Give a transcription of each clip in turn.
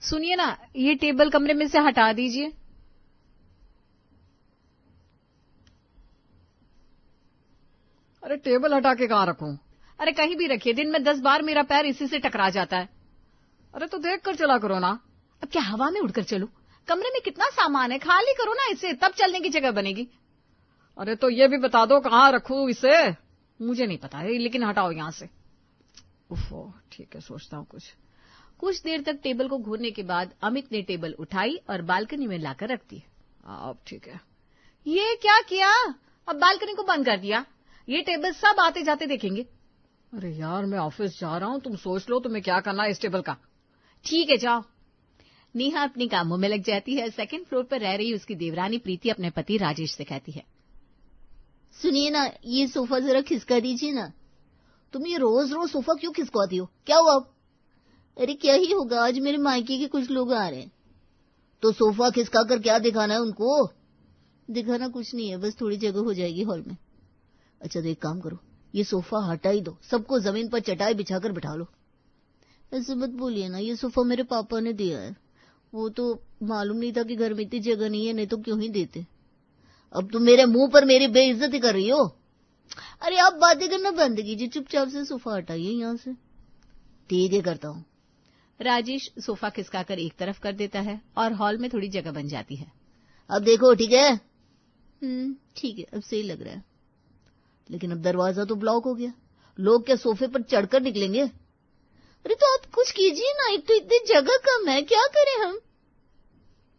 सुनिए ना, ये टेबल कमरे में से हटा दीजिए। अरे टेबल हटा के कहाँ रखूं? अरे कहीं भी रखिए, दिन में 10 बार मेरा पैर इसी से टकरा जाता है। अरे तो देख कर चला करो ना। अब क्या हवा में उड़कर चलूं? कमरे में कितना सामान है, खाली करो ना इसे, तब चलने की जगह बनेगी। अरे तो ये भी बता दो कहाँ रखूं इसे। मुझे नहीं पता है, लेकिन हटाओ यहां से। उफ़ो, ठीक है, सोचता हूँ कुछ देर तक टेबल को घूरने के बाद अमित ने टेबल उठाई और बालकनी में लाकर रख दी। अब ठीक है। ये क्या किया? अब बालकनी को बंद कर दिया। ये टेबल सब आते जाते देखेंगे। अरे यार, मैं ऑफिस जा रहा हूँ, तुम सोच लो तुम्हें क्या करना है इस टेबल का। ठीक है, जाओ। नेहा अपने कामों में लग जाती है। सेकंड फ्लोर पर रह रही उसकी देवरानी प्रीति अपने पति राजेश से कहती है, सुनिए ना, ये सोफा जरा खिसका दीजिए ना। तुम ये रोज रोज सोफा क्यों खिसकवाती हो? क्या हुआ? अरे क्या ही होगा, आज मेरे मायके के कुछ लोग आ रहे हैं, तो सोफा खिसका कर क्या दिखाना है उनको? दिखाना कुछ नहीं है, बस थोड़ी जगह हो जाएगी हॉल में। अच्छा तो एक काम करो, ये सोफा हटा ही दो, सबको जमीन पर चटाई बिछाकर बिठा लो। ऐसे मत बोलिए ना, ये सोफा मेरे पापा ने दिया है। वो तो मालूम नहीं था कि घर में इतनी जगह नहीं है, नहीं तो क्यों ही देते। अब तुम मेरे मुंह पर मेरी बेइज्जती कर रही हो। अरे आप बातें करना बंद कीजिए, चुपचाप से सोफा हटाइए यहाँ से। ठीक है, करता हूँ। राजेश सोफा खिसकाकर एक तरफ कर देता है और हॉल में थोड़ी जगह बन जाती है। अब देखो, ठीक है? ठीक है, अब सही लग रहा है। लेकिन अब दरवाजा तो ब्लॉक हो गया, लोग क्या सोफे पर चढ़कर निकलेंगे? अरे तो आप कुछ कीजिए ना, एक तो इतनी जगह कम है, क्या करें हम?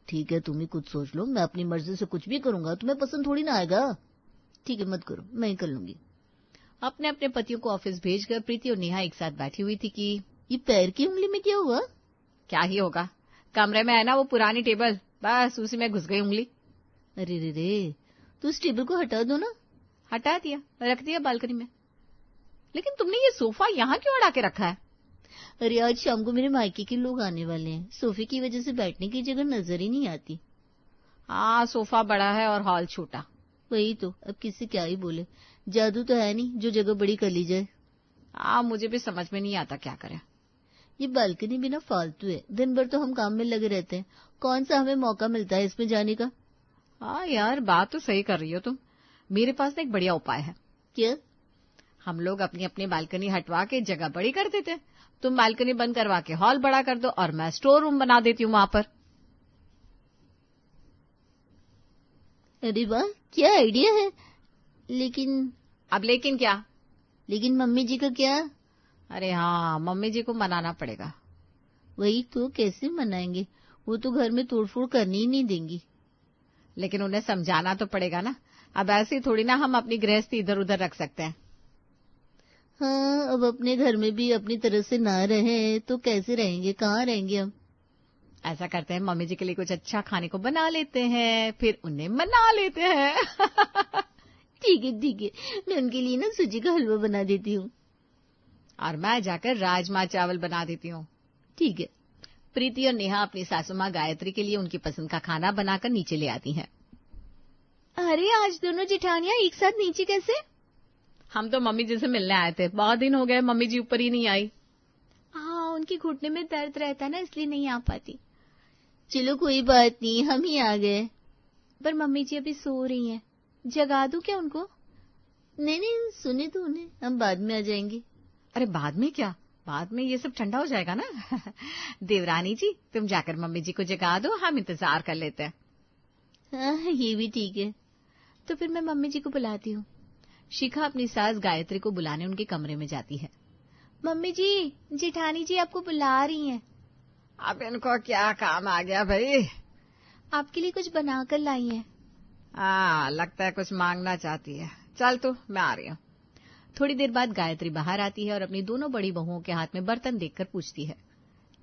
ठीक है, तुम ही कुछ सोच लो, मैं अपनी मर्जी से कुछ भी करूंगा, तुम्हें पसंद थोड़ी ना आएगा। ठीक है, मत करो, मैं ही कर लूंगी। अपने अपने पतियों को ऑफिस भेजकर प्रीति और नेहा एक साथ बैठी हुई थी कि ये पैर की उंगली में क्या हुआ? क्या ही होगा, कमरे में है ना वो पुरानी टेबल, बस उसी में घुस गई उंगली। अरे रे रे, तो उस टेबल को हटा दो ना। हटा दिया, रख दिया बालकनी में। लेकिन तुमने ये सोफा यहाँ क्यों अड़ा के रखा है? अरे आज शाम को मेरे मायके के लोग आने वाले हैं, सोफे की वजह से बैठने की जगह नजर ही नहीं आती। हाँ, सोफा बड़ा है और हॉल छोटा। वही तो, अब किससे क्या ही बोले, जादू तो है नहीं जो जगह बड़ी कर ली जाए। मुझे भी समझ में नहीं आता क्या करें। ये बालकनी भी ना फालतू है, दिन भर तो हम काम में लगे रहते हैं, कौन सा हमें मौका मिलता है इसमें जाने का। हाँ यार, बात तो सही कर रही हो तुम। मेरे पास ना एक बढ़िया उपाय है। क्या? हम लोग अपनी अपनी बालकनी हटवा के जगह बड़ी कर देते हैं। तुम बालकनी बंद करवा के हॉल बड़ा कर दो और मैं स्टोर रूम बना देती हूँ वहां पर। अरे वाह, क्या आइडिया है। लेकिन अब लेकिन क्या? लेकिन मम्मी जी का क्या? अरे हाँ, मम्मी जी को मनाना पड़ेगा। वही तो, कैसे मनाएंगे, वो तो घर में तोड़फोड़ करनी ही नहीं देंगी। लेकिन उन्हें समझाना तो पड़ेगा ना, अब ऐसी थोड़ी ना हम अपनी गृहस्थी इधर उधर रख सकते हैं। हाँ, अब अपने घर में भी अपनी तरह से ना रहे तो कैसे रहेंगे, कहाँ रहेंगे हम? ऐसा करते हैं, मम्मी जी के लिए कुछ अच्छा खाने को बना लेते हैं, फिर उन्हें मना लेते हैं। ठीक है ठीक है, मैं उनके लिए ना सूजी का हलवा बना देती हूँ। और मैं जाकर राजमा चावल बना देती हूँ। ठीक है। प्रीति और नेहा अपनी सासू माँ गायत्री के लिए उनकी पसंद का खाना बनाकर नीचे ले आती हैं। अरे आज दोनों जेठानियां एक साथ नीचे कैसे? हम तो मम्मी जी से मिलने आए थे, बहुत दिन हो गए मम्मी जी ऊपर ही नहीं आई। हाँ, उनके घुटने में दर्द रहता ना, इसलिए नहीं आ पाती। चलो कोई बात नहीं, हम ही आ गए। पर मम्मी जी अभी सो रही हैं, जगा दूं क्या उनको? नहीं नहीं, सुने तो उन्हें, हम बाद में आ जाएंगे। अरे बाद में क्या, बाद में ये सब ठंडा हो जाएगा ना। देवरानी जी, तुम जाकर मम्मी जी को जगा दो, हम इंतजार कर लेते हैं। हाँ, ये भी ठीक है। तो फिर मैं मम्मी जी को बुलाती हूँ। शिखा अपनी सास गायत्री को बुलाने उनके कमरे में जाती है। मम्मी जी, जेठानी जी आपको बुला रही हैं। अब इनको क्या काम आ गया भाई? आपके लिए कुछ बनाकर लाई हैं। लगता है कुछ मांगना चाहती है। चल तू, मैं आ रही हूँ। थोड़ी देर बाद गायत्री बाहर आती है और अपनी दोनों बड़ी बहुओं के हाथ में बर्तन देखकर पूछती है,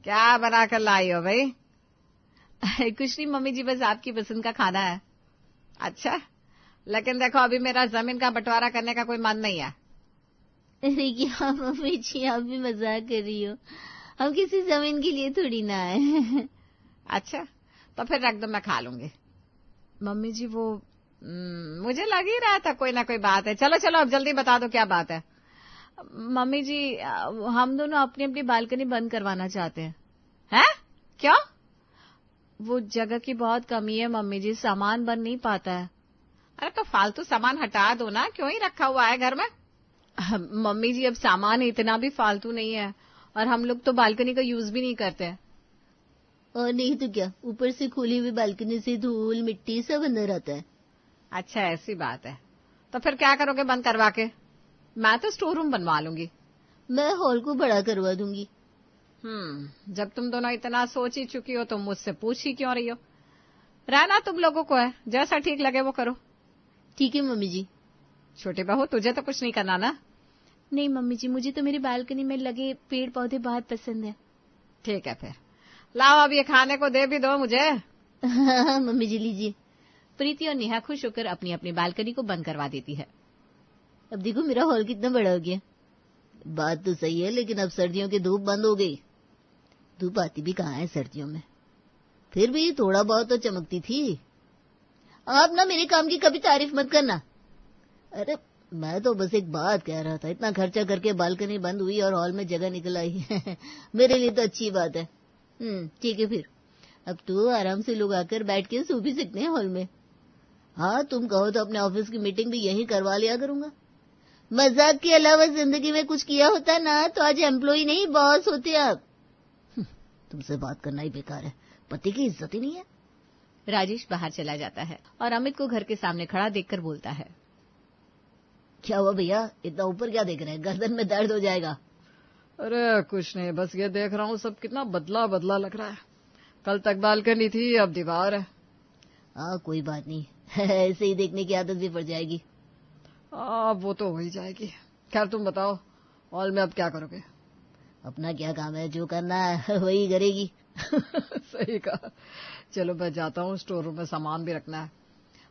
क्या बनाकर लाई हो भाई? कुछ नहीं मम्मी जी, बस आपकी पसंद का खाना है। अच्छा, लेकिन देखो अभी मेरा जमीन का बंटवारा करने का कोई मन नहीं है। अरे क्या मम्मी जी, आप भी मजाक कर रही हो, हम किसी जमीन के लिए थोड़ी ना आए। अच्छा, तो फिर रख दो, मैं खा लूंगी। मम्मी जी वो मुझे लग ही रहा था कोई ना कोई बात है। चलो चलो, अब जल्दी बता दो क्या बात है। मम्मी जी, हम दोनों अपनी अपनी बालकनी बंद करवाना चाहते हैं। हैं? क्यों? वो जगह की बहुत कमी है मम्मी जी, सामान बन नहीं पाता है। अरे तो फालतू सामान हटा दो ना, क्यों ही रखा हुआ है घर में? मम्मी जी अब सामान इतना भी फालतू नहीं है, और हम लोग तो बालकनी का यूज भी नहीं करते। और नहीं तो क्या, ऊपर से खुली हुई बालकनी से धूल मिट्टी सब अंदर आता है। अच्छा ऐसी बात है, तो फिर क्या करोगे बंद करवा के? मैं तो स्टोर रूम बनवा लूंगी। मैं हॉल को बड़ा करवा दूंगी। जब तुम दोनों इतना सोच ही चुकी हो तो मुझसे पूछ ही क्यों रही हो? रहना तुम लोगों को है, जैसा ठीक लगे वो करो। ठीक है मम्मी जी। छोटी बहू तुझे तो कुछ नहीं करना ना? नहीं मम्मी जी, मुझे तो मेरी बालकनी में लगे पेड़ पौधे बहुत पसंद है। ठीक है फिर लाओ, अब ये खाने को दे भी दो मुझे। हाँ मम्मी जी लीजिए। प्रीति और नेहा खुश होकर अपनी अपनी बालकनी को बंद करवा देती है। अब देखो मेरा हॉल कितना बड़ा हो गया। बात तो सही है, लेकिन अब सर्दियों की धूप बंद हो गई। धूप आती भी कहाँ है सर्दियों में, फिर भी थोड़ा बहुत तो चमकती थी। आप ना मेरे काम की कभी तारीफ मत करना। अरे मैं तो बस एक बात कह रहा था, इतना खर्चा करके बालकनी बंद हुई और हॉल में जगह निकल आई। मेरे लिए तो अच्छी बात है। ठीक है फिर, अब तो आराम से लोग आकर बैठ के सो भी सकते हैं हॉल में। हाँ तुम कहो तो अपने ऑफिस की मीटिंग भी यहीं करवा लिया करूंगा। मजाक के अलावा जिंदगी में कुछ किया होता ना तो आज एम्प्लॉई नहीं बॉस होते आप। तुमसे बात करना ही बेकार है, पति की इज्जत ही नहीं है। राजेश बाहर चला जाता है और अमित को घर के सामने खड़ा देखकर बोलता है, क्या हुआ भैया, इतना ऊपर क्या देख रहे हैं, गर्दन में दर्द हो जाएगा। अरे कुछ नहीं, बस ये देख रहा हूँ सब कितना बदला बदला लग रहा है। कल तक बालकनी थी, अब दीवार है। हाँ कोई बात नहीं, ऐसे ही देखने की आदत भी पड़ जाएगी। वो तो हो ही जाएगी। खैर तुम बताओ, हॉल में अब क्या करोगे? अपना क्या काम है, जो करना है वही करेगी। सही कहा। चलो मैं जाता हूँ, स्टोर रूम में सामान भी रखना है।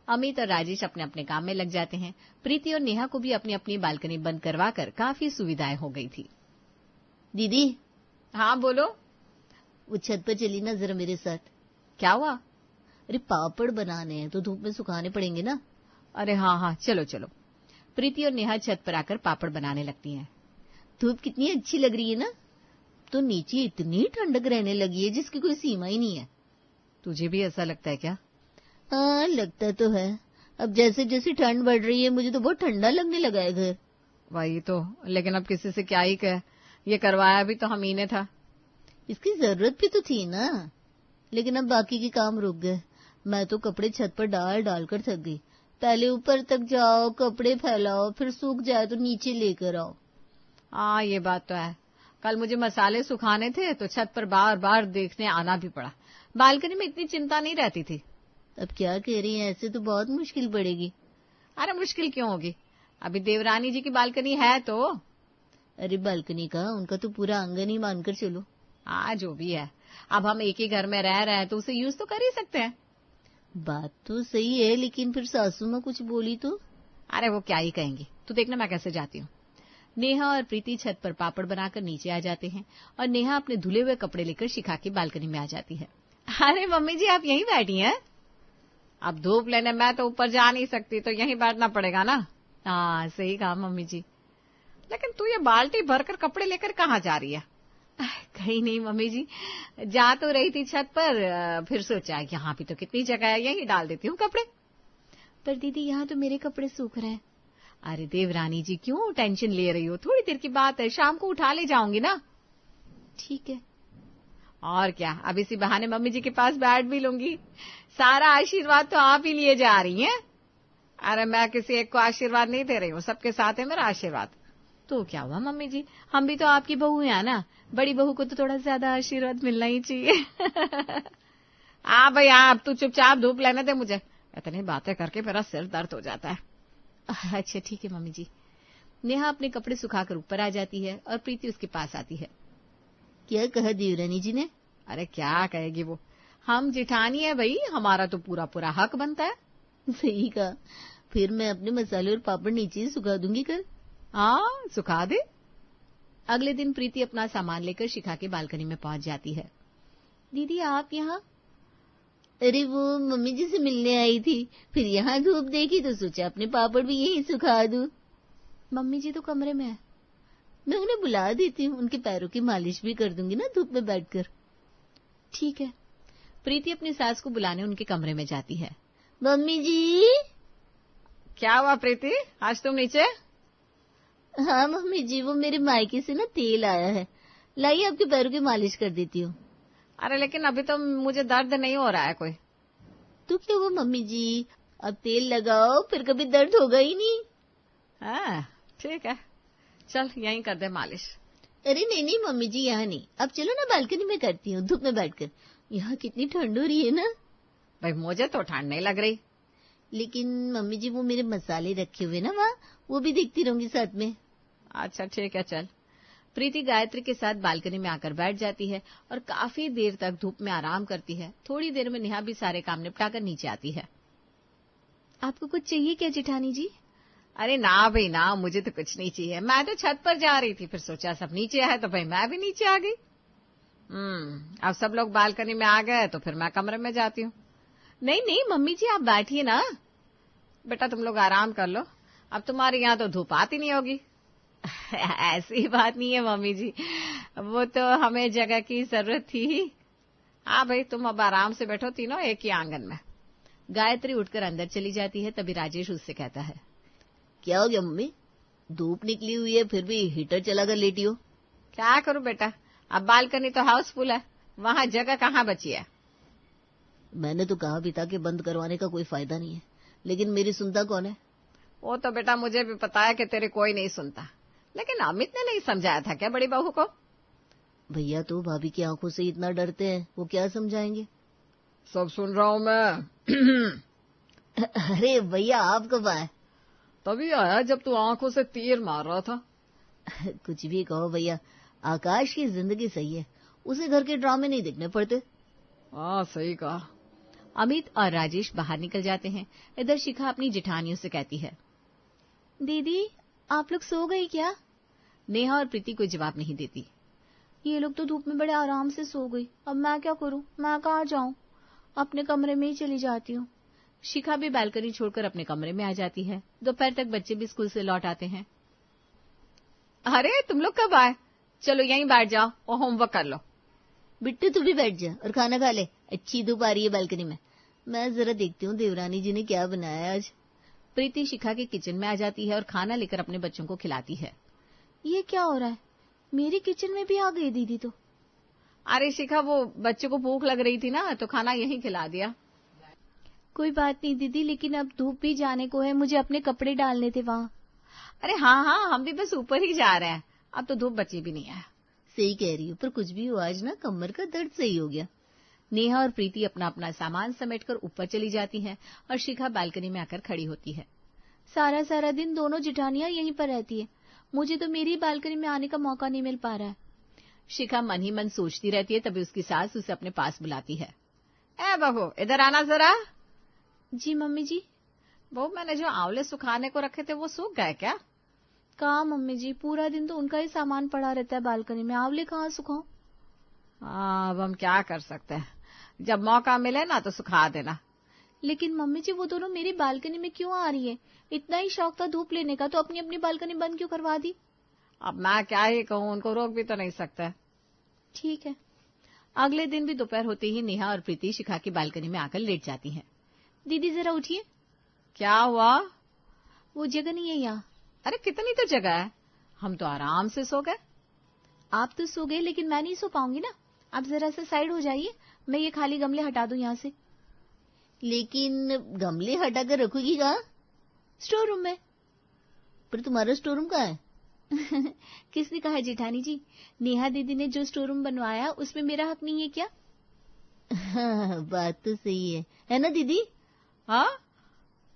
अमित और राजेश अपने अपने काम में लग जाते हैं। प्रीति और नेहा को भी अपनी अपनी बालकनी बंद करवाकर काफी सुविधाएं हो गई थी। दीदी। हाँ बोलो। वो छत पर चली ना जरा मेरे साथ। क्या हुआ? अरे पापड़ बनाने हैं तो धूप में सुखाने पड़ेंगे ना। अरे हाँ हाँ चलो चलो। प्रीति और नेहा छत पर आकर पापड़ बनाने लगती हैं। धूप कितनी अच्छी लग रही है ना, तो नीचे इतनी ठंडक रहने लगी है जिसकी कोई सीमा ही नहीं है। तुझे भी ऐसा लगता है क्या? हाँ लगता तो है। अब जैसे जैसे ठंड बढ़ रही है मुझे तो बहुत ठंडा लगने लगा है घर। वही तो, लेकिन अब किसी से क्या ही कहे, ये करवाया भी तो हम ही ने था। इसकी जरूरत भी तो थी ना, लेकिन अब बाकी के काम रुक गए। मैं तो कपड़े छत पर डाल डाल कर थक गई। पहले ऊपर तक जाओ, कपड़े फैलाओ, फिर सूख जाए तो नीचे लेकर आओ। हाँ ये बात तो है। कल मुझे मसाले सुखाने थे तो छत पर बार बार देखने आना भी पड़ा। बालकनी में इतनी चिंता नहीं रहती थी। अब क्या कह रही हैं, ऐसे तो बहुत मुश्किल पड़ेगी। अरे मुश्किल क्यों होगी, अभी देवरानी जी की बालकनी है तो। अरे बालकनी का उनका तो पूरा आंगन ही मानकर चलो। हाँ जो भी है, अब हम एक ही घर में रह रहे हैं तो उसे यूज तो कर ही सकते हैं। बात तो सही है, लेकिन फिर सासू माँ कुछ बोली तो। अरे वो क्या ही कहेंगी, तू देखना मैं कैसे जाती हूँ। नेहा और प्रीति छत पर पापड़ बनाकर नीचे आ जाते हैं और नेहा अपने धुले हुए कपड़े लेकर शिखा की बालकनी में आ जाती है। अरे मम्मी जी आप यहीं बैठी हैं? अब धूप लेने मैं तो ऊपर जा नहीं सकती, तो यहीं बैठना पड़ेगा ना। हाँ सही कहा मम्मी जी। लेकिन तू ये बाल्टी भरकर कपड़े लेकर कहाँ जा रही है? कहीं नहीं मम्मी जी, जा तो रही थी छत पर, फिर सोचा यहाँ भी तो कितनी जगह है, यहीं डाल देती हूँ कपड़े। पर दीदी यहाँ तो मेरे कपड़े सूख रहे हैं। अरे देवरानी जी क्यों टेंशन ले रही हो, थोड़ी देर की बात है, शाम को उठा ले जाऊंगी ना। ठीक है। और क्या, अब इसी बहाने मम्मी जी के पास बैठ भी लूंगी। सारा आशीर्वाद तो आप ही लिए जा रही हैं। अरे मैं किसी एक को आशीर्वाद नहीं दे रही हूँ, सबके साथ है मेरा आशीर्वाद। तो क्या हुआ मम्मी जी, हम भी तो आपकी बहू हैं ना, बड़ी बहू को तो थोड़ा ज्यादा आशीर्वाद मिलना ही चाहिए। हाँ भाई हाँ, अब तू चुपचाप धूप लेने दे मुझे, इतनी बातें करके मेरा सिर दर्द हो जाता है। अच्छा ठीक है मम्मी जी। नेहा अपने कपड़े सुखाकर ऊपर आ जाती है और प्रीति उसके पास आती है। क्या कहा देवरानी जी ने? अरे क्या कहेगी वो, हम जिठानी है भाई, हमारा तो पूरा पूरा हक बनता है। सही कहा, फिर मैं अपने मसाले और पापड़ नीचे ही सुखा दूंगी कल। हाँ सुखा दे। अगले दिन प्रीति अपना सामान लेकर शिखा के बालकनी में पहुंच जाती है। दीदी आप यहाँ? अरे वो मम्मी जी से मिलने आई थी, फिर यहाँ धूप देखी तो सोचा अपने पापड़ भी यहीं सुखा दूं। मम्मी जी तो कमरे में है। मैं उन्हें बुला देती हूँ, उनके पैरों की मालिश भी कर दूंगी ना धूप में बैठकर। ठीक है। प्रीति अपनी सास को बुलाने उनके कमरे में जाती है। मम्मी जी। क्या हुआ प्रीति, आज तुम नीचे? हाँ मम्मी जी, वो मेरे मायके से ना तेल आया है, लाइए आपके पैरों की मालिश कर देती हूँ। अरे लेकिन अभी तो मुझे दर्द नहीं हो रहा है कोई। तो क्या हुआ मम्मी जी, अब तेल लगाओ फिर कभी दर्द होगा ही नहीं। हाँ ठीक है, चल यहीं कर दे मालिश। अरे नहीं नहीं मम्मी जी, यहाँ नहीं, अब चलो ना बालकनी में करती हूँ, धूप में बैठकर। यहाँ कितनी ठंड हो रही है ना। भाई मुझे तो ठंड नहीं लग रही। लेकिन मम्मी जी वो मेरे मसाले रखे हुए ना वहाँ, वो भी देखती रहूंगी साथ में। अच्छा ठीक है चल। प्रीति गायत्री के साथ बालकनी में आकर बैठ जाती है और काफी देर तक धूप में आराम करती है। थोड़ी देर में नेहा भी सारे काम निपटाकर नीचे आती है। आपको कुछ चाहिए क्या जेठानी जी? अरे ना भाई ना, मुझे तो कुछ नहीं चाहिए, मैं तो छत पर जा रही थी, फिर सोचा सब नीचे है तो भाई मैं भी नीचे आ गई। अब सब लोग बालकनी में आ गए तो फिर मैं कमरे में जाती हूँ। नहीं नहीं मम्मी जी, आप बैठिए ना। बेटा तुम लोग आराम कर लो, अब तुम्हारे यहाँ तो धूप आती नहीं होगी। ऐसी बात नहीं है मम्मी जी, वो तो हमें जगह की जरूरत थी। हाँ भाई तुम अब आराम से बैठो तीनों एक ही आंगन में। गायत्री उठकर अंदर चली जाती है, तभी राजेश उससे कहता है, क्या हो गया मम्मी, धूप निकली हुई है फिर भी हीटर चलाकर लेटी हो? क्या करूं बेटा, अब बालकनी तो हाउसफुल है, वहां जगह कहाँ बची है। मैंने तो कहा भी था कि बंद करवाने का कोई फायदा नहीं है, लेकिन मेरी सुनता कौन है? वो तो बेटा मुझे भी पता है कि तेरे कोई नहीं सुनता, लेकिन अमित ने नहीं समझाया था क्या बड़ी बहू को? भैया तो भाभी की आंखों से इतना डरते हैं, वो क्या समझाएंगे? सब सुन रहा हूँ मैं। अरे भैया आप कब आए? तभी आया जब तू आंखों से तीर मार रहा था। कुछ भी कहो भैया, आकाश की जिंदगी सही है, उसे घर के ड्रामे नहीं देखने पड़ते। हाँ सही कहा। अमित और राजेश बाहर निकल जाते हैं। इधर शिखा अपनी जेठानियों से कहती है, दीदी आप लोग सो गई क्या? नेहा और प्रीति कोई जवाब नहीं देती। ये लोग तो धूप में बड़े आराम से सो गई, अब मैं क्या करूं, मैं कहाँ जाऊं, अपने कमरे में ही चली जाती हूँ। शिखा भी बालकनी छोड़कर अपने कमरे में आ जाती है। दोपहर तक बच्चे भी स्कूल से लौट आते हैं। अरे तुम लोग कब आए, चलो यहीं बैठ जाओ और होमवर्क कर लो। बिट्टू तू भी बैठ जा और खाना खा ले, अच्छी धूप आ रही है बालकनी में। मैं जरा देखती हूँ देवरानी जी ने क्या बनाया आज। प्रीति शिखा के किचन में आ जाती है और खाना लेकर अपने बच्चों को खिलाती है। ये क्या हो रहा है, मेरी किचन में भी आ गई दीदी तो। अरे शिखा वो बच्चों को भूख लग रही थी ना तो खाना यहीं खिला दिया। कोई बात नहीं दीदी, लेकिन अब धूप भी जाने को है, मुझे अपने कपड़े डालने थे वहाँ। अरे हाँ हाँ हम भी बस ऊपर ही जा रहे हैं, अब तो धूप बची भी नहीं है। सही कह रही हो, पर कुछ भी हो आज ना कमर का दर्द सही हो गया। नेहा और प्रीति अपना अपना सामान समेटकर ऊपर चली जाती हैं और शिखा बालकनी में आकर खड़ी होती है। सारा सारा दिन दोनों जेठानियां यहीं पर रहती है, मुझे तो मेरी बालकनी में आने का मौका नहीं मिल पा रहा है। शिखा मन ही मन सोचती रहती है, तभी उसकी सास उसे अपने पास बुलाती है। ए बहू इधर आना जरा। जी मम्मी जी। बहू मैंने जो आंवले सुखाने को रखे थे वो सूख गए क्या? कहाँ मम्मी जी, पूरा दिन तो उनका ही सामान पड़ा रहता है बालकनी में, आंवले कहाँ सुखाऊं? अब हम क्या कर सकते हैं, जब मौका मिले ना तो सुखा देना। लेकिन मम्मी जी वो दोनों मेरी बालकनी में क्यों आ रही है, इतना ही शौक था धूप लेने का तो अपनी अपनी बालकनी बंद क्यों करवा दी? अब मैं क्या ही कहूँ, उनको रोक भी तो नहीं सकते। ठीक है। अगले दिन भी दोपहर होते ही नेहा और प्रीति शिखा की बालकनी में आकर लेट जाती हैं। दीदी जरा उठिए। क्या हुआ? वो जगह नहीं है यहाँ। अरे कितनी तो जगह है, हम तो आराम से सो गए। आप तो सो गए, लेकिन मैं नहीं सो पाऊंगी ना, आप जरा सा साइड हो जाइए, मैं ये खाली गमले हटा दूं यहाँ से। लेकिन गमले हटाकर रखोगी कहाँ? स्टोर रूम में। पर तुम्हारा स्टोर रूम कहाँ है? किसने कहा जेठानी जी, नेहा दीदी ने जो स्टोर रूम बनवाया उसमें मेरा हक नहीं है क्या? हाँ, बात तो सही है ना दीदी? हाँ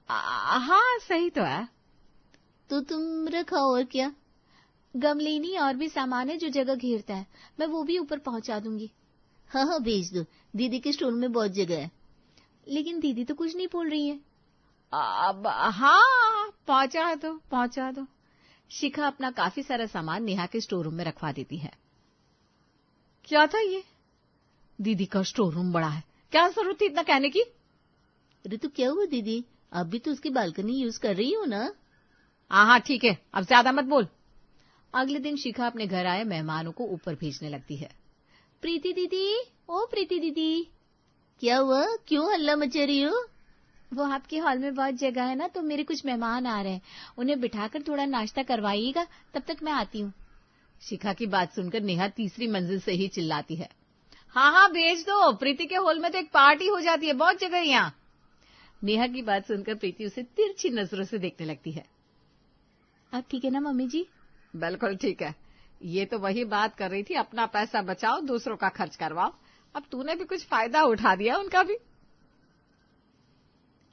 हाँ सही तो है। तो तुम रखाओ और क्या। गमले ही नहीं और भी सामान है जो जगह घेरता है, मैं वो भी ऊपर पहुंचा दूंगी। हाँ हाँ भेज दो, दीदी के स्टोर में बहुत जगह है। लेकिन दीदी तो कुछ नहीं बोल रही है। अब हाँ पहुंचा दो। शिखा अपना काफी सारा सामान नेहा के स्टोर रूम में रखवा देती है। क्या था ये, दीदी का स्टोर रूम बड़ा है, क्या जरूरत थी इतना कहने की? अरे तो क्या हुआ दीदी, आप भी तो उसकी बालकनी यूज कर रही हो ना। हाँ ठीक है, अब ज्यादा मत बोल। अगले दिन शिखा अपने घर आए मेहमानों को ऊपर भेजने लगती है। प्रीति दीदी, ओ प्रीति दीदी। क्या हुआ, क्यों हल्ला मचा रही हो? वो आपके हॉल में बहुत जगह है ना, तो मेरे कुछ मेहमान आ रहे हैं, उन्हें बिठाकर थोड़ा नाश्ता करवाइएगा, तब तक मैं आती हूँ। शिखा की बात सुनकर नेहा तीसरी मंजिल से ही चिल्लाती है, हाँ हाँ भेज दो, प्रीति के हॉल में तो एक पार्टी हो जाती है, बहुत जगह है यहाँ। नेहा की बात सुनकर प्रीति उसे तिरछी नजरों से देखने लगती है। अब ठीक है ना मम्मी जी? बिल्कुल ठीक है, ये तो वही बात कर रही थी, अपना पैसा बचाओ दूसरों का खर्च करवाओ। अब तूने भी कुछ फायदा उठा दिया उनका भी।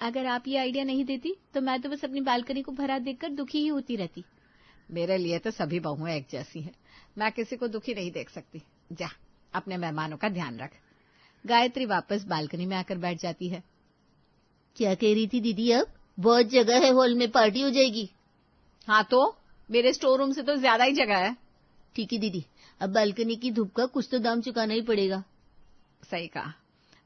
अगर आप ये आइडिया नहीं देती तो मैं तो बस अपनी बालकनी को भरा देखकर दुखी ही होती रहती। मेरे लिए तो सभी बहुएं एक जैसी हैं, मैं किसी को दुखी नहीं देख सकती। जा अपने मेहमानों का ध्यान रख। गायत्री वापस बालकनी में आकर बैठ जाती है। क्या कह रही थी दीदी? अब बहुत जगह है, हॉल में पार्टी हो जाएगी। हाँ तो मेरे स्टोर रूम से तो ज्यादा ही जगह है। ठीक है दीदी, अब बालकनी की धूप का कुछ तो दाम चुकाना ही पड़ेगा। सही कहा।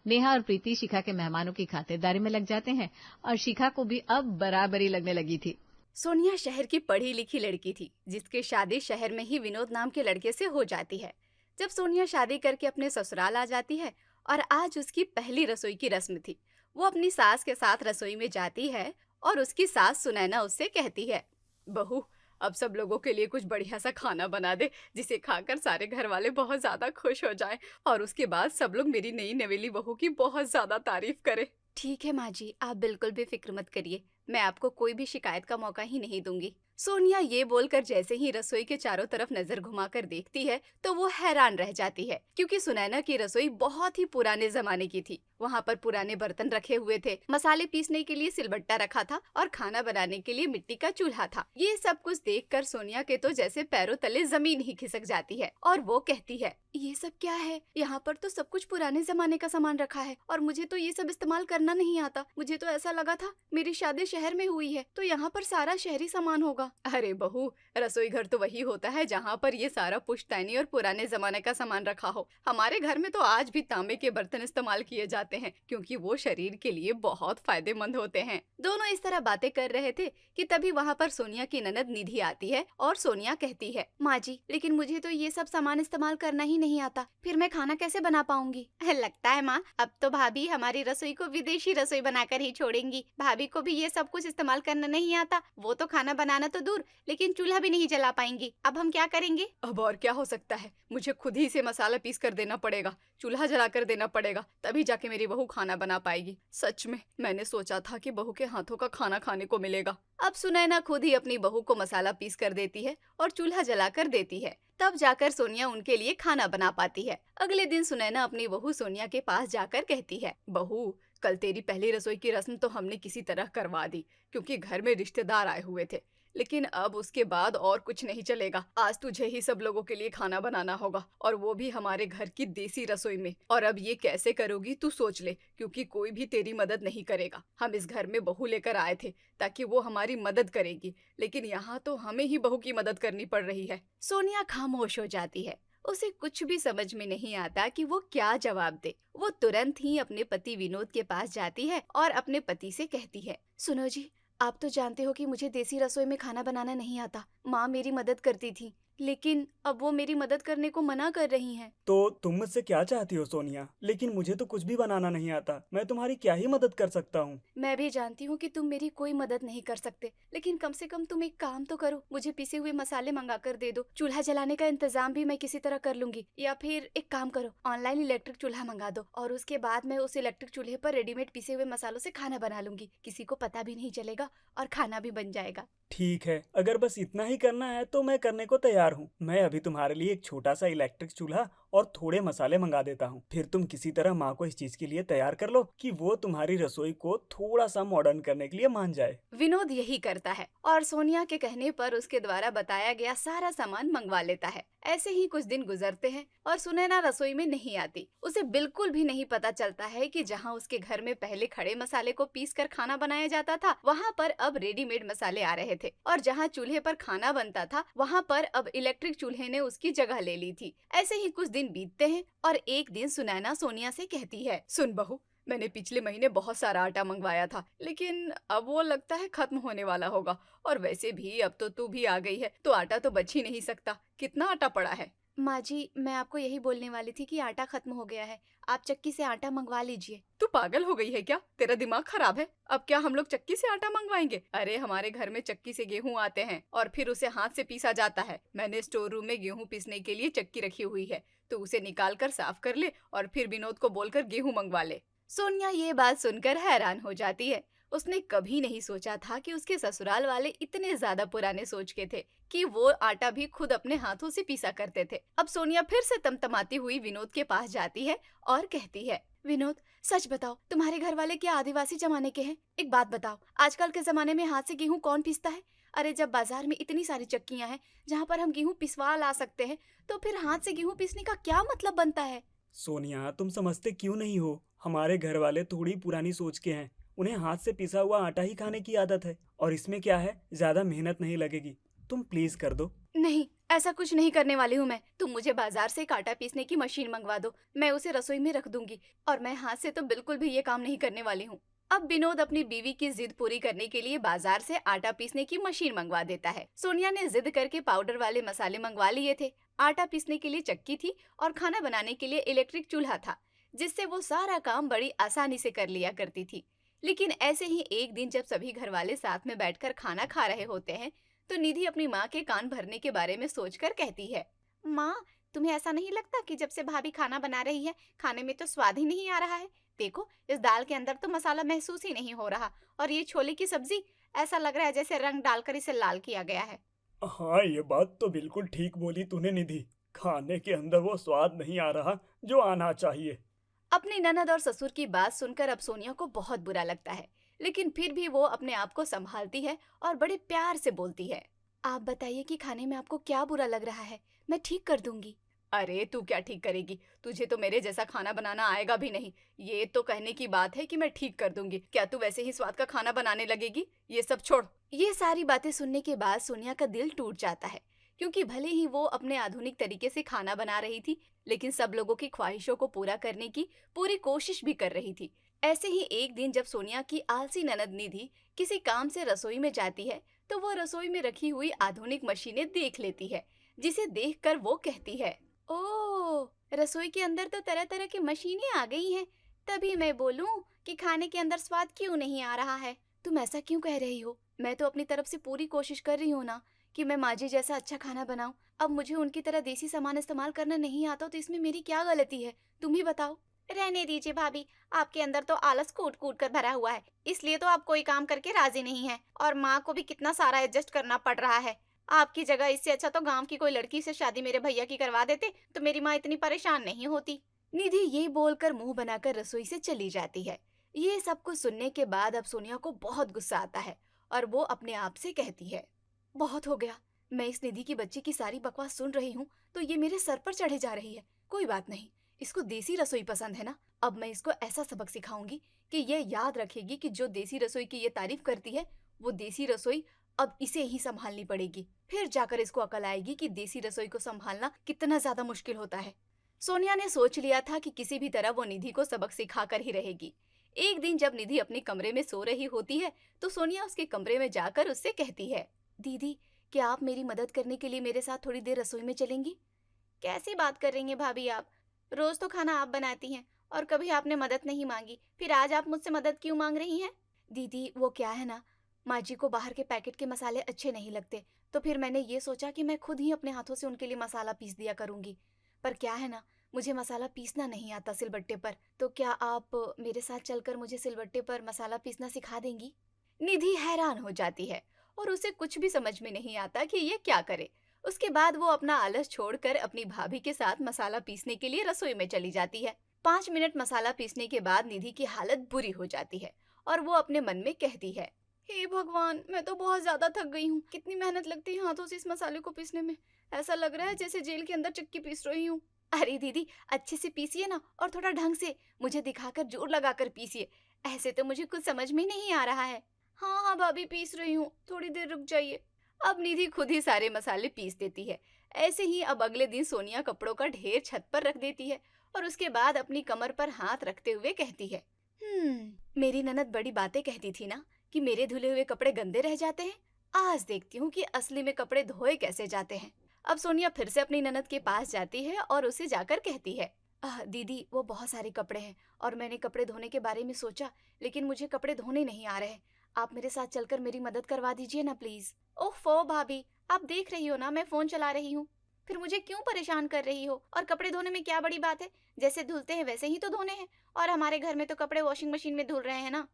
नेहा और प्रीति शिखा के मेहमानों की खातिरदारी में लग जाते हैं और शिखा को भी अब बराबरी लगने लगी थी। सोनिया शहर की पढ़ी लिखी लड़की थी, जिसकी शादी शहर में ही विनोद नाम के लड़के से हो जाती है। जब सोनिया शादी करके अपने ससुराल आ जाती है और आज उसकी पहली रसोई की रस्म थी, वो अपनी सास के साथ रसोई में जाती है और उसकी सास सुनैना उससे कहती है, बहू अब सब लोगों के लिए कुछ बढ़िया सा खाना बना दे, जिसे खाकर सारे घर वाले बहुत ज्यादा खुश हो जाएं और उसके बाद सब लोग मेरी नई नवेली बहू की बहुत ज्यादा तारीफ करें। ठीक है माँ जी, आप बिल्कुल भी फिक्र मत करिए, मैं आपको कोई भी शिकायत का मौका ही नहीं दूंगी। सोनिया ये बोलकर जैसे ही रसोई के चारों तरफ नजर घुमाकर देखती है तो वो हैरान रह जाती है, क्योंकि सुनैना की रसोई बहुत ही पुराने जमाने की थी। वहाँ पर पुराने बर्तन रखे हुए थे, मसाले पीसने के लिए सिलबट्टा रखा था और खाना बनाने के लिए मिट्टी का चूल्हा था। ये सब कुछ देखकर सोनिया के तो जैसे पैरों तले जमीन ही खिसक जाती है और वो कहती है, ये सब क्या है? यहाँ पर तो सब कुछ पुराने जमाने का सामान रखा है और मुझे तो ये सब इस्तेमाल करना नहीं आता। मुझे तो ऐसा लगा था मेरी शादी शहर में हुई है तो यहाँ पर सारा शहरी सामान होगा। अरे बहू, रसोई घर तो वही होता है जहाँ पर ये सारा पुश्तैनी और पुराने जमाने का सामान रखा हो। हमारे घर में तो आज भी तांबे के बर्तन इस्तेमाल किए जाते हैं, क्योंकि वो शरीर के लिए बहुत फायदेमंद होते हैं। दोनों इस तरह बातें कर रहे थे कि तभी वहाँ पर सोनिया की ननद निधि आती है और सोनिया कहती है, माँ जी लेकिन मुझे तो ये सब सामान इस्तेमाल करना ही नहीं आता, फिर मैं खाना कैसे बना पाऊंगी? लगता है माँ अब तो भाभी हमारी रसोई को विदेशी रसोई बनाकर ही छोड़ेंगी। भाभी को भी ये सब कुछ इस्तेमाल करना नहीं आता, वो तो खाना बनाना तो दूर लेकिन चूल्हा भी नहीं जला पाएंगी। अब हम क्या करेंगे? अब और क्या हो सकता है, मुझे खुद ही से मसाला पीस कर देना पड़ेगा, चूल्हा जला कर देना पड़ेगा, तभी जाके मेरी बहू खाना बना पाएगी। सच में मैंने सोचा था कि बहू के हाथों का खाना खाने को मिलेगा। अब सुनैना खुद ही अपनी बहू को मसाला पीस कर देती है और चूल्हा जला कर देती है, तब जाकर सोनिया उनके लिए खाना बना पाती है। अगले दिन सुनैना अपनी बहू सोनिया के पास जाकर कहती है, बहू कल तेरी पहली रसोई की रस्म तो हमने किसी तरह करवा दी, क्योंकि घर में रिश्तेदार आए हुए थे, लेकिन अब उसके बाद और कुछ नहीं चलेगा। आज तुझे ही सब लोगों के लिए खाना बनाना होगा और वो भी हमारे घर की देसी रसोई में। और अब ये कैसे करोगी तू सोच ले, क्योंकि कोई भी तेरी मदद नहीं करेगा। हम इस घर में बहू लेकर आए थे ताकि वो हमारी मदद करेगी, लेकिन यहाँ तो हमें ही बहू की मदद करनी पड़ रही है। सोनिया खामोश हो जाती है, उसे कुछ भी समझ में नहीं आता कि वो क्या जवाब दे। वो तुरंत ही अपने पति विनोद के पास जाती है और अपने पति से कहती है, सुनो जी, आप तो जानते हो कि मुझे देसी रसोई में खाना बनाना नहीं आता। माँ मेरी मदद करती थी, लेकिन अब वो मेरी मदद करने को मना कर रही हैं। तो तुम मुझसे क्या चाहती हो सोनिया? लेकिन मुझे तो कुछ भी बनाना नहीं आता, मैं तुम्हारी क्या ही मदद कर सकता हूँ? मैं भी जानती हूँ कि तुम मेरी कोई मदद नहीं कर सकते, लेकिन कम से कम तुम एक काम तो करो, मुझे पिसे हुए मसाले मंगा कर दे दो। चूल्हा जलाने का इंतजाम भी मैं किसी तरह कर लूंगी, या फिर एक काम करो, ऑनलाइन इलेक्ट्रिक चूल्हा मंगा दो और उसके बाद मैं उस इलेक्ट्रिक चूल्हे पर रेडीमेड पिसे हुए मसालों से खाना बना लूंगी। किसी को पता भी नहीं चलेगा और खाना भी बन जाएगा। ठीक है, अगर बस इतना ही करना है तो मैं करने को तैयार हूँ। मैं अभी तुम्हारे लिए एक छोटा सा इलेक्ट्रिक चूल्हा और थोड़े मसाले मंगा देता हूँ। फिर तुम किसी तरह माँ को इस चीज के लिए तैयार कर लो कि वो तुम्हारी रसोई को थोड़ा सा मॉडर्न करने के लिए मान जाए। विनोद यही करता है और सोनिया के कहने पर उसके द्वारा बताया गया सारा सामान मंगवा लेता है। ऐसे ही कुछ दिन गुजरते हैं और सुनैना रसोई में नहीं आती। उसे बिल्कुल भी नहीं पता चलता है कि जहाँ उसके घर में पहले खड़े मसाले को पीसकर खाना बनाया जाता था, वहाँ पर अब रेडीमेड मसाले आ रहे थे, और जहाँ चूल्हे पर खाना बनता था वहाँ पर अब इलेक्ट्रिक चूल्हे ने उसकी जगह ले ली थी। ऐसे ही कुछ दिन बीतते हैं और एक दिन सुनैना सोनिया से कहती है, सुन बहू, मैंने पिछले महीने बहुत सारा आटा मंगवाया था, लेकिन अब वो लगता है खत्म होने वाला होगा, और वैसे भी अब तो तू भी आ गई है तो आटा तो बच ही नहीं सकता। कितना आटा पड़ा है? माँ जी, मैं आपको यही बोलने वाली थी कि आटा खत्म हो गया है, आप चक्की से आटा मंगवा लीजिए। तू पागल हो गई है क्या? तेरा दिमाग खराब है? अब क्या हम लोग चक्की से आटा मंगवाएंगे? अरे हमारे घर में चक्की से गेहूं आते हैं और फिर उसे हाथ से पीसा जाता है। मैंने स्टोर रूम में गेहूं पीसने के लिए चक्की रखी हुई है, तो उसे निकाल कर साफ कर ले और फिर विनोद को बोलकर गेहूं मंगवा ले। सोनिया ये बात सुनकर हैरान हो जाती है। उसने कभी नहीं सोचा था कि उसके ससुराल वाले इतने ज्यादा पुराने सोच के थे कि वो आटा भी खुद अपने हाथों से पीसा करते थे। अब सोनिया फिर से तमतमाती हुई विनोद के पास जाती है और कहती है, विनोद सच बताओ, तुम्हारे घर वाले क्या आदिवासी जमाने के हैं? एक बात बताओ, आजकल के जमाने में हाथ से गेहूं कौन पीसता है? अरे जब बाजार में इतनी सारी चक्कियां हैं जहाँ पर हम गेहूं पिसवा ला सकते हैं, तो फिर हाथ से गेहूं पीसने का क्या मतलब बनता है? सोनिया, तुम समझते क्यों नहीं हो? हमारे घर वाले थोड़ी पुरानी सोच के हैं। उन्हें हाथ से पिसा हुआ आटा ही खाने की आदत है, और इसमें क्या है, ज्यादा मेहनत नहीं लगेगी। तुम प्लीज कर दो। नहीं, ऐसा कुछ नहीं करने वाली हूँ मैं। तुम मुझे बाजार से एक आटा पीसने की मशीन मंगवा दो, मैं उसे रसोई में रख दूंगी, और मैं हाथ से तो बिल्कुल भी ये काम नहीं करने वाली हूँ। अब विनोद अपनी बीवी की जिद पूरी करने के लिए बाजार से आटा पीसने की मशीन मंगवा देता है। सोनिया ने जिद करके पाउडर वाले मसाले मंगवा लिए थे, आटा पीसने के लिए चक्की थी और खाना बनाने के लिए इलेक्ट्रिक चूल्हा था, जिससे वो सारा काम बड़ी आसानी से कर लिया करती थी। लेकिन ऐसे ही एक दिन जब सभी घर वाले साथ में बैठकर खाना खा रहे होते हैं, तो निधि अपनी माँ के कान भरने के बारे में सोचकर कहती है, माँ, तुम्हें ऐसा नहीं लगता कि जब से भाभी खाना बना रही है, खाने में तो स्वाद ही नहीं आ रहा है? देखो, इस दाल के अंदर तो मसाला महसूस ही नहीं हो रहा, और ये छोले की सब्जी, ऐसा लग रहा है जैसे रंग डालकर इसे लाल किया गया है। हाँ, ये बात तो बिल्कुल ठीक बोली तूने निधि। खाने के अंदर वो स्वाद नहीं आ रहा जो आना चाहिए। अपनी ननद और ससुर की बात सुनकर अब सोनिया को बहुत बुरा लगता है, लेकिन फिर भी वो अपने आप को संभालती है और बड़े प्यार से बोलती है, आप बताइए कि खाने में आपको क्या बुरा लग रहा है, मैं ठीक कर दूंगी। अरे तू क्या ठीक करेगी? तुझे तो मेरे जैसा खाना बनाना आएगा भी नहीं। ये तो कहने की बात है कि मैं ठीक कर दूंगी। क्या तू वैसे ही स्वाद का खाना बनाने लगेगी? ये सब छोड़। ये सारी बातें सुनने के बाद सोनिया का दिल टूट जाता है, क्योंकि भले ही वो अपने आधुनिक तरीके से खाना बना रही थी, लेकिन सब लोगों की ख्वाहिशों को पूरा करने की पूरी कोशिश भी कर रही थी। ऐसे ही एक दिन जब सोनिया की आलसी ननद निधि किसी काम से रसोई में जाती है, तो वो रसोई में रखी हुई आधुनिक मशीनें देख लेती है, जिसे देखकर वो कहती है, ओह, रसोई के अंदर तो तरह तरह की मशीनें आ गई हैं। तभी मैं बोलूं कि खाने के अंदर स्वाद क्यों नहीं आ रहा है। तुम ऐसा क्यों कह रही हो? मैं तो अपनी तरफ से पूरी कोशिश कर रही हूँ ना कि मैं माँ जी जैसा अच्छा खाना बनाऊं। अब मुझे उनकी तरह देसी सामान इस्तेमाल करना नहीं आता, तो इसमें मेरी क्या गलती है? तुम ही बताओ। रहने दीजिए भाभी, आपके अंदर तो आलस कूट कूट कर भरा हुआ है, इसलिए तो आप कोई काम करके राजी नहीं है, और माँ को भी कितना सारा एडजस्ट करना पड़ रहा है। आपकी जगह इससे अच्छा तो गांव की कोई लड़की से शादी मेरे भैया की करवा देते, तो मेरी माँ इतनी परेशान नहीं होती। निधि ये बोलकर मुंह बनाकर रसोई से चली जाती है। ये सब कुछ सुनने के बाद अब सोनिया को बहुत गुस्सा आता है, और वो अपने आप से कहती है, बहुत हो गया, मैं इस निधि की बच्ची की सारी बकवास सुन रही हूँ तो ये मेरे सर पर चढ़े जा रही है। कोई बात नहीं, इसको देसी रसोई पसंद है ना। अब मैं इसको ऐसा सबक सिखाऊंगी कि ये याद रखेगी कि जो देसी रसोई की ये तारीफ करती है, वो देसी रसोई अब इसे ही संभालनी पड़ेगी। फिर जाकर इसको अकल आएगी कि देसी रसोई को संभालना कितना ज्यादा मुश्किल होता है। सोनिया ने सोच लिया था कि किसी भी तरह वो निधि को सबक सिखाकर ही रहेगी। एक दिन जब निधि अपने कमरे में सो रही होती है, तो सोनिया उसके कमरे में जाकर उससे कहती है, दीदी, क्या आप मेरी मदद करने के लिए मेरे साथ थोड़ी देर रसोई में चलेंगी? कैसी बात कर रही हैं भाभी आप? रोज तो खाना आप बनाती हैं और कभी आपने मदद नहीं मांगी, फिर आज आप मुझसे मदद क्यों मांग रही हैं? दीदी, वो क्या है ना, माँ जी को बाहर के पैकेट के मसाले अच्छे नहीं लगते, तो फिर मैंने ये सोचा कि मैं खुद ही अपने हाथों से उनके लिए मसाला पीस दिया करूंगी। पर क्या है ना, मुझे मसाला पीसना नहीं आता सिलबट्टे पर, तो क्या आप मेरे साथ चलकर मुझे सिलबट्टे पर मसाला पीसना सिखा देंगी? निधि हैरान हो जाती है और उसे कुछ भी समझ में नहीं आता कि ये क्या करे। उसके बाद वो अपना आलस छोड़कर अपनी भाभी के साथ मसाला पीसने के लिए रसोई में चली जाती है। 5 मिनट मसाला पीसने के बाद निधि की हालत बुरी हो जाती है और वो अपने मन में कहती है, हे भगवान, मैं तो बहुत ज्यादा थक गई हूँ। कितनी मेहनत लगती है हाथों से इस मसाले को पीसने में। ऐसा लग रहा है जैसे जेल के अंदर चक्की पीस रही हूँ। अरे दीदी, अच्छे से पीसिए ना, और थोड़ा ढंग से, मुझे दिखाकर जोर लगाकर पीसिए। ऐसे तो मुझे कुछ समझ में नहीं आ रहा है। हाँ हाँ भाभी, पीस रही हूँ, थोड़ी देर रुक जाइए। अब निधि खुद ही सारे मसाले पीस देती है। ऐसे ही अब अगले दिन सोनिया कपड़ों का ढेर छत पर रख देती है और उसके बाद अपनी कमर पर हाथ रखते हुए कहती है, मेरी ननद बड़ी बातें कहती थी ना कि मेरे धुले हुए कपड़े गंदे रह जाते हैं। आज देखती हूँ कि असली में कपड़े धोए कैसे जाते हैं। अब सोनिया फिर से अपनी ननद के पास जाती है और उसे जाकर कहती है, दीदी वो बहुत सारे कपड़े हैं और मैंने कपड़े धोने के बारे में सोचा, लेकिन मुझे कपड़े धोने नहीं आ रहे। आप मेरे साथ चलकर मेरी मदद करवा दीजिए ना प्लीज। ओफो भाभी, आप देख रही हो ना मैं फोन चला रही हूँ, फिर मुझे क्यों परेशान कर रही हो? और कपड़े धोने में क्या बड़ी बात है, जैसे धुलते हैं वैसे ही तो धोने हैं। और हमारे घर में तो कपड़े वॉशिंग मशीन में धुल रहे हैं ना,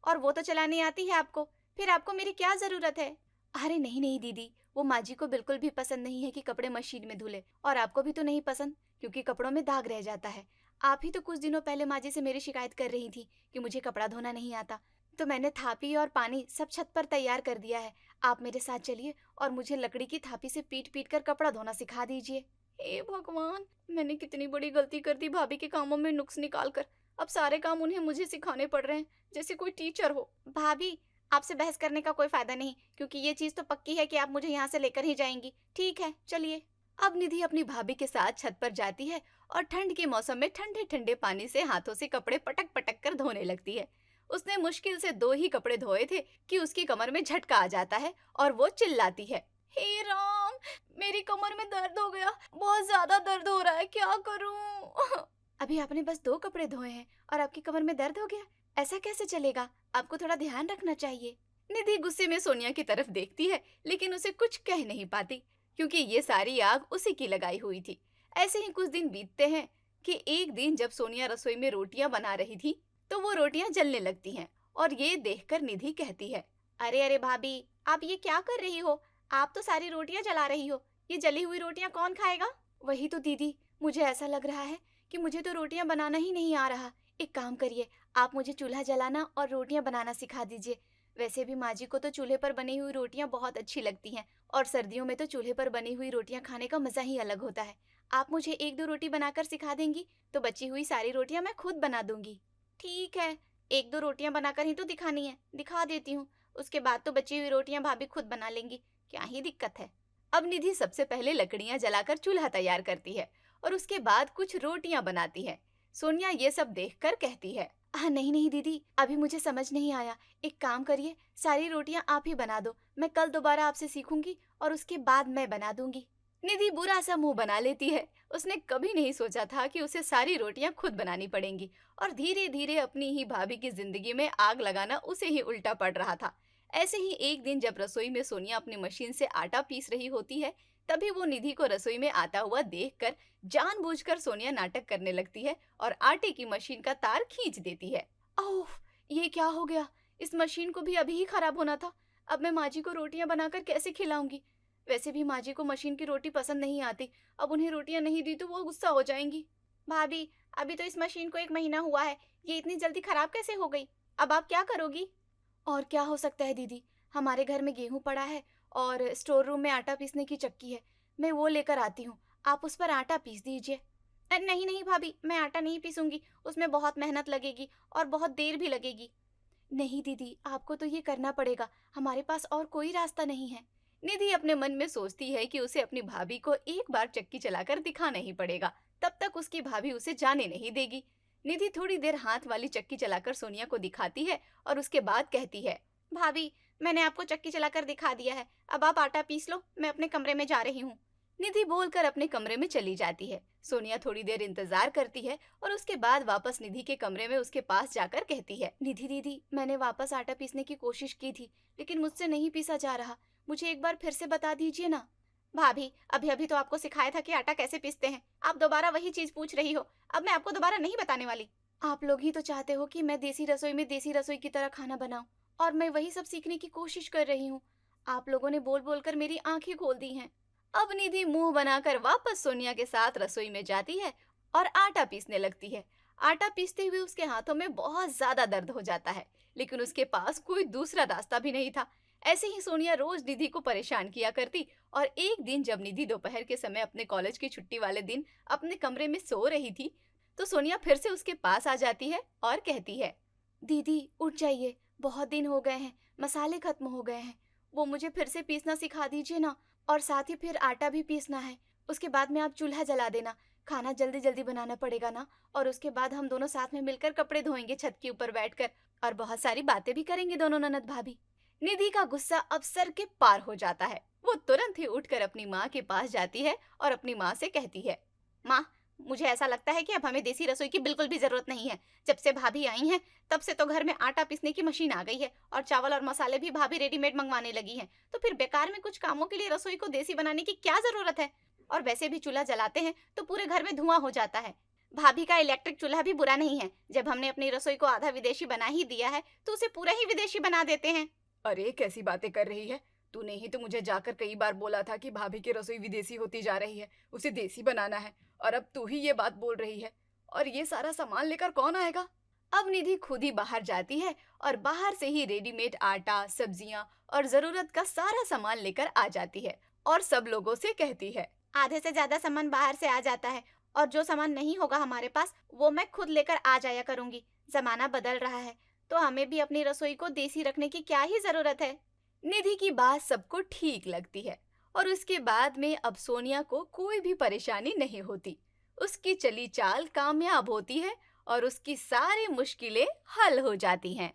और वो तो चलानी आती है आपको, फिर आपको मेरी क्या जरूरत है? अरे नहीं नहीं दीदी, वो माँ जी को बिल्कुल भी पसंद नहीं है कि कपड़े मशीन में धुले, और आपको भी तो नहीं पसंद क्योंकि कपड़ों में दाग रह जाता है। आप ही तो कुछ दिनों पहले माँ जी से मेरी शिकायत कर रही थी कि मुझे कपड़ा धोना नहीं आता, तो मैंने थापी और पानी सब छत पर तैयार कर दिया है। आप मेरे साथ चलिए और मुझे लकड़ी की थापी से पीट पीट कर कपड़ा धोना सिखा दीजिए। हे भगवान, मैंने कितनी बड़ी गलती कर दी भाभी के कामों में नुक्स निकाल कर। अब सारे काम उन्हें मुझे सिखाने पड़ रहे हैं जैसे कोई टीचर हो। भाभी, आपसे बहस करने का कोई फायदा नहीं, क्योंकि ये चीज तो पक्की है कि आप मुझे यहाँ से लेकर ही जाएंगी। ठीक है चलिए। अब निधि अपनी भाभी के साथ छत पर जाती है और ठंड के मौसम में ठंडे ठंडे पानी से हाथों से कपड़े पटक पटक कर धोने लगती है। उसने मुश्किल से 2 ही कपड़े धोए थे कि उसकी कमर में झटका आ जाता है और वो चिल्लाती है, हे राम, मेरी कमर में दर्द हो गया, बहुत ज्यादा दर्द हो रहा है, क्या करूं? अभी आपने बस 2 कपड़े धोए हैं और आपकी कमर में दर्द हो गया? ऐसा कैसे चलेगा, आपको थोड़ा ध्यान रखना चाहिए। निधि गुस्से में सोनिया की तरफ देखती है, लेकिन उसे कुछ कह नहीं पाती क्योंकि ये सारी आग उसी की लगाई हुई थी। ऐसे ही कुछ दिन बीतते हैं कि एक दिन जब सोनिया रसोई में रोटियां बना रही थी तो वो रोटियां जलने लगती हैं और ये देखकर निधि कहती है, अरे अरे भाभी, आप ये क्या कर रही हो? आप तो सारी रोटियां जला रही हो, ये जली हुई रोटियां कौन खाएगा? वही तो दीदी, मुझे ऐसा लग रहा है कि मुझे तो रोटियां बनाना ही नहीं आ रहा। एक काम करिए, आप मुझे चूल्हा जलाना और रोटियां बनाना सिखा दीजिए। वैसे भी माँ जी को तो चूल्हे पर बनी हुई रोटियां बहुत अच्छी लगती हैं और सर्दियों में तो चूल्हे पर बनी हुई रोटियां खाने का मजा ही अलग होता है। आप मुझे 1-2 रोटी बनाकर सिखा देंगी तो बची हुई सारी रोटियां मैं खुद बना दूंगी। ठीक है, 1-2 रोटियां बनाकर ही तो दिखानी है, दिखा देती हूँ, उसके बाद तो बची हुई रोटियां भाभी खुद बना लेंगी, क्या ही दिक्कत है। अब निधि सबसे पहले लकड़ियां जलाकर चूल्हा तैयार करती है और उसके बाद कुछ रोटियां बनाती है। सोनिया ये सब देखकर कहती है, नहीं नहीं दीदी, अभी मुझे समझ नहीं आया, एक काम करिए, सारी रोटियां आप ही बना दो, मैं कल दोबारा आपसे सीखूंगी और उसके बाद मैं बना दूंगी। निधि बुरा सा मुंह बना लेती है। उसने कभी नहीं सोचा था कि उसे सारी रोटियां खुद बनानी पड़ेंगी और धीरे धीरे अपनी ही भाभी की जिंदगी में आग लगाना उसे ही उल्टा पड़ रहा था। ऐसे ही एक दिन जब रसोई में सोनिया अपनी मशीन से आटा पीस रही होती है, तभी वो निधि को रसोई में आता हुआ देखकर जानबूझकर सोनिया नाटक करने लगती है और आटे की मशीन का तार खींच देती है। ओह, ये क्या हो गया? इस मशीन को भी अभी ही खराब होना था। अब मैं माँ जी को रोटियां बनाकर कैसे खिलाऊंगी? वैसे भी माँ जी को मशीन की रोटी पसंद नहीं आती, अब उन्हें रोटियां नहीं दी तो वो गुस्सा हो जाएंगी। भाभी, अभी तो इस मशीन को 1 महीना हुआ है, ये इतनी जल्दी खराब कैसे हो गई? अब आप क्या करोगी? और क्या हो सकता है दीदी, हमारे घर में गेहूं पड़ा है और स्टोर रूम में आटा पीसने की चक्की है, मैं वो लेकर आती हूँ, आप उस पर आटा पीस दीजिए। नहीं नहीं भाभी, मैं आटा नहीं पीसूंगी, उसमें बहुत मेहनत लगेगी और बहुत देर भी लगेगी। नहीं दीदी, आपको तो ये करना पड़ेगा, हमारे पास और कोई रास्ता नहीं है। निधि अपने मन में सोचती है कि उसे अपनी भाभी को एक बार चक्की चलाकर दिखाना ही पड़ेगा, तब तक उसकी भाभी उसे जाने नहीं देगी। निधि थोड़ी देर हाथ वाली चक्की चलाकर सोनिया को दिखाती है और उसके बाद कहती है, भाभी, मैंने आपको चक्की चलाकर दिखा दिया है, अब आप आटा पीस लो, मैं अपने कमरे में जा रही हूँ। निधि बोलकर अपने कमरे में चली जाती है। सोनिया थोड़ी देर इंतजार करती है और उसके बाद वापस निधि के कमरे में उसके पास जाकर कहती है, निधि दीदी, मैंने वापस आटा पीसने की कोशिश की थी, लेकिन मुझसे नहीं पीसा जा रहा, मुझे एक बार फिर से बता दीजिए ना। भाभी, अभी अभी तो आपको सिखाया था कि आटा कैसे पीसते हैं, आप दोबारा वही चीज पूछ रही हो, अब मैं आपको दोबारा नहीं बताने वाली। आप लोग ही तो चाहते हो कि मैं देसी रसोई में देसी रसोई की तरह खाना बनाऊं, और मैं वही सब सीखने की कोशिश कर रही हूँ। आप लोगों ने बोल बोलकर मेरी आंखें खोल दी हैं। अब निधि मुंह बनाकर वापस सोनिया के साथ रसोई में जाती है और आटा पीसने लगती है। आटा पीसते हुए उसके हाथों में बहुत ज्यादा दर्द हो जाता है, लेकिन उसके पास कोई दूसरा रास्ता भी नहीं था। ऐसे ही सोनिया रोज निधि को परेशान किया करती और एक दिन जब निधि दोपहर के समय अपने कॉलेज की छुट्टी वाले दिन अपने कमरे में सो रही थी, तो सोनिया फिर से उसके पास आ जाती है और कहती है, दीदी उठ जाइए, बहुत दिन हो गए हैं, मसाले खत्म हो गए हैं, वो मुझे फिर से पीसना सिखा दीजिए ना, और साथ ही फिर आटा भी पीसना है। उसके बाद में आप चूल्हा जला देना, खाना जल्दी जल्दी बनाना पड़ेगा ना, और उसके बाद हम दोनों साथ में मिलकर कपड़े धोएंगे छत के ऊपर बैठकर, और बहुत सारी बातें भी करेंगे दोनों ननद भाभी। निधि का गुस्सा अब सर के पार हो जाता है। वो तुरंत ही उठकर अपनी माँ के पास जाती है और अपनी माँ से कहती है, माँ, मुझे ऐसा लगता है कि अब हमें देसी रसोई की बिल्कुल भी जरूरत नहीं है। जब से भाभी आई हैं, तब से तो घर में आटा पीसने की मशीन आ गई है और चावल और मसाले भी भाभी रेडीमेड मंगवाने लगी हैं। तो फिर बेकार में कुछ कामों के लिए रसोई को देसी बनाने की क्या जरूरत है? और वैसे भी चूल्हा जलाते हैं तो पूरे घर में धुआं हो जाता है। भाभी का इलेक्ट्रिक चूल्हा भी बुरा नहीं है। जब हमने अपनी रसोई को आधा विदेशी बना ही दिया है तो उसे पूरा ही विदेशी बना देते हैं। अरे कैसी बातें कर रही है? तूने ही तो मुझे जाकर कई बार बोला था कि भाभी की रसोई विदेशी होती जा रही है, उसे देसी बनाना है, और अब तू ही ये बात बोल रही है। और ये सारा सामान लेकर कौन आएगा? अब निधि खुद ही बाहर जाती है और बाहर से ही रेडीमेड आटा, सब्जियां और जरूरत का सारा सामान लेकर आ जाती है और सब लोगों से कहती है, आधे से ज्यादा सामान बाहर से आ जाता है और जो सामान नहीं होगा हमारे पास वो मैं खुद लेकर आ जाया करूंगी। जमाना बदल रहा है तो हमें भी अपनी रसोई को देसी रखने की क्या ही जरूरत है। निधि की बात सबको ठीक लगती है और उसके बाद में अब सोनिया को कोई भी परेशानी नहीं होती। उसकी चली चाल कामयाब होती है और उसकी सारी मुश्किलें हल हो जाती हैं।